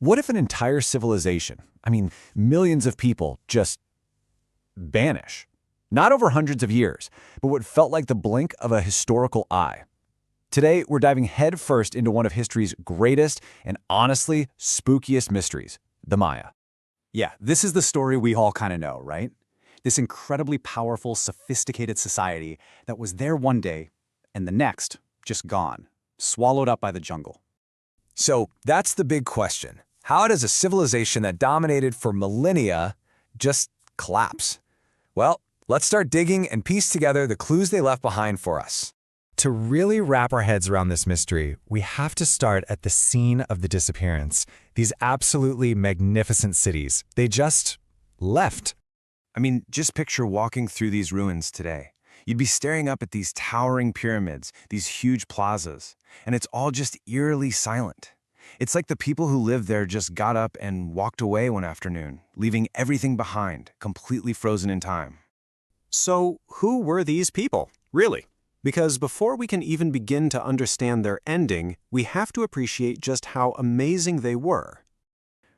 What if an entire civilization, millions of people, just vanish? Not over hundreds of years, but what felt like the blink of a historical eye. Today, we're diving headfirst into one of history's greatest and honestly spookiest mysteries, the Maya. Yeah, this is the story we all kind of know, right? This incredibly powerful, sophisticated society that was there one day and the next, just gone, swallowed up by the jungle. So that's the big question. How does a civilization that dominated for millennia just collapse? Well, let's start digging and piece together the clues they left behind for us. To really wrap our heads around this mystery, we have to start at the scene of the disappearance. These absolutely magnificent cities, they just left. Just picture walking through these ruins today. You'd be staring up at these towering pyramids, these huge plazas, and it's all just eerily silent. It's like the people who lived there just got up and walked away one afternoon, leaving everything behind, completely frozen in time. So who were these people, really? Because before we can even begin to understand their ending, we have to appreciate just how amazing they were.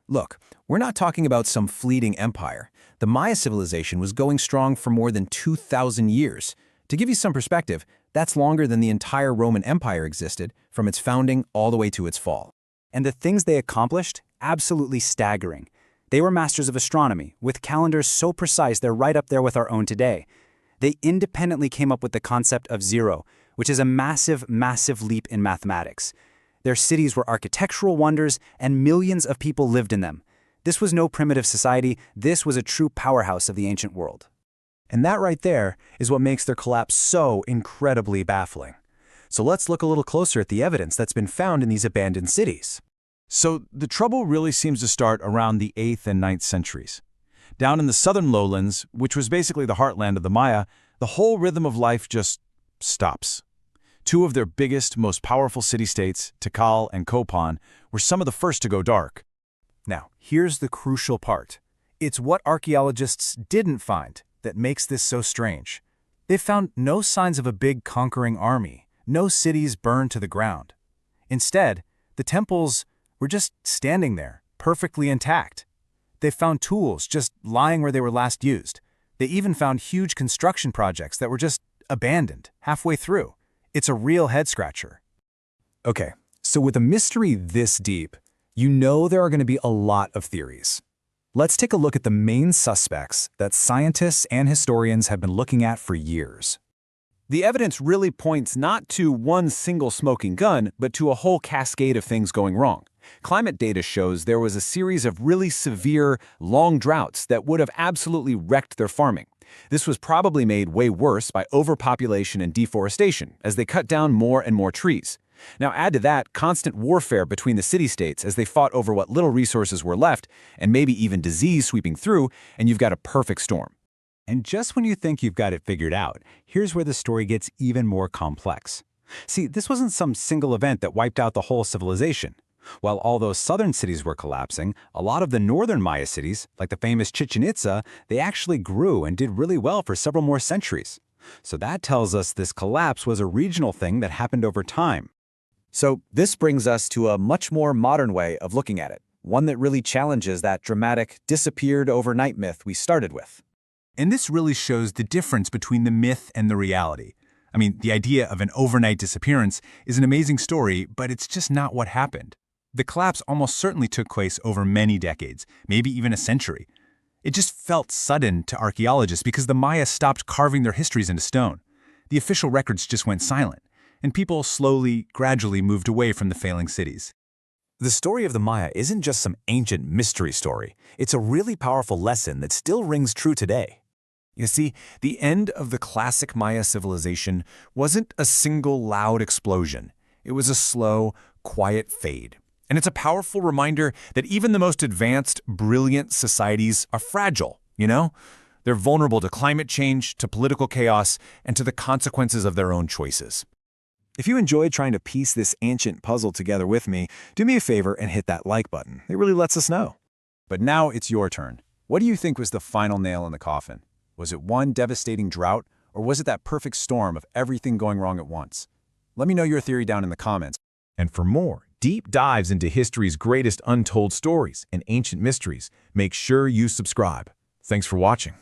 Look, we're not talking about some fleeting empire. The Maya civilization was going strong for more than 2,000 years. To give you some perspective, that's longer than the entire Roman Empire existed, from its founding all the way to its fall. And the things they accomplished, absolutely staggering. They were masters of astronomy, with calendars so precise they're right up there with our own today. They independently came up with the concept of zero, which is a massive, massive leap in mathematics. Their cities were architectural wonders, and millions of people lived in them. This was no primitive society, this was a true powerhouse of the ancient world. And that right there is what makes their collapse so incredibly baffling. So let's look a little closer at the evidence that's been found in these abandoned cities. So the trouble really seems to start around the 8th and 9th centuries. Down in the southern lowlands, which was basically the heartland of the Maya, the whole rhythm of life just stops. Two of their biggest, most powerful city-states, Tikal and Copan, were some of the first to go dark. Now, here's the crucial part. It's what archaeologists didn't find that makes this so strange. They found no signs of a big conquering army, no cities burned to the ground. Instead, the temples were just standing there, perfectly intact. They found tools just lying where they were last used. They even found huge construction projects that were just abandoned halfway through. It's a real head-scratcher. Okay, so with a mystery this deep, you know there are going to be a lot of theories. Let's take a look at the main suspects that scientists and historians have been looking at for years. The evidence really points not to one single smoking gun, but to a whole cascade of things going wrong. Climate data shows there was a series of really severe, long droughts that would have absolutely wrecked their farming. This was probably made way worse by overpopulation and deforestation, as they cut down more and more trees. Now add to that constant warfare between the city-states as they fought over what little resources were left, and maybe even disease sweeping through, and you've got a perfect storm. And just when you think you've got it figured out, here's where the story gets even more complex. See, this wasn't some single event that wiped out the whole civilization. While all those southern cities were collapsing, a lot of the northern Maya cities, like the famous Chichen Itza, they actually grew and did really well for several more centuries. So that tells us this collapse was a regional thing that happened over time. So this brings us to a much more modern way of looking at it, one that really challenges that dramatic disappeared overnight myth we started with. And this really shows the difference between the myth and the reality. The idea of an overnight disappearance is an amazing story, but it's just not what happened. The collapse almost certainly took place over many decades, maybe even a century. It just felt sudden to archaeologists because the Maya stopped carving their histories into stone. The official records just went silent, and people slowly, gradually moved away from the failing cities. The story of the Maya isn't just some ancient mystery story. It's a really powerful lesson that still rings true today. You see, the end of the classic Maya civilization wasn't a single loud explosion. It was a slow, quiet fade. And it's a powerful reminder that even the most advanced, brilliant societies are fragile, They're vulnerable to climate change, to political chaos, and to the consequences of their own choices. If you enjoyed trying to piece this ancient puzzle together with me, do me a favor and hit that like button. It really lets us know. But now it's your turn. What do you think was the final nail in the coffin? Was it one devastating drought, or was it that perfect storm of everything going wrong at once? Let me know your theory down in the comments. And for more deep dives into history's greatest untold stories and ancient mysteries, make sure you subscribe. Thanks for watching.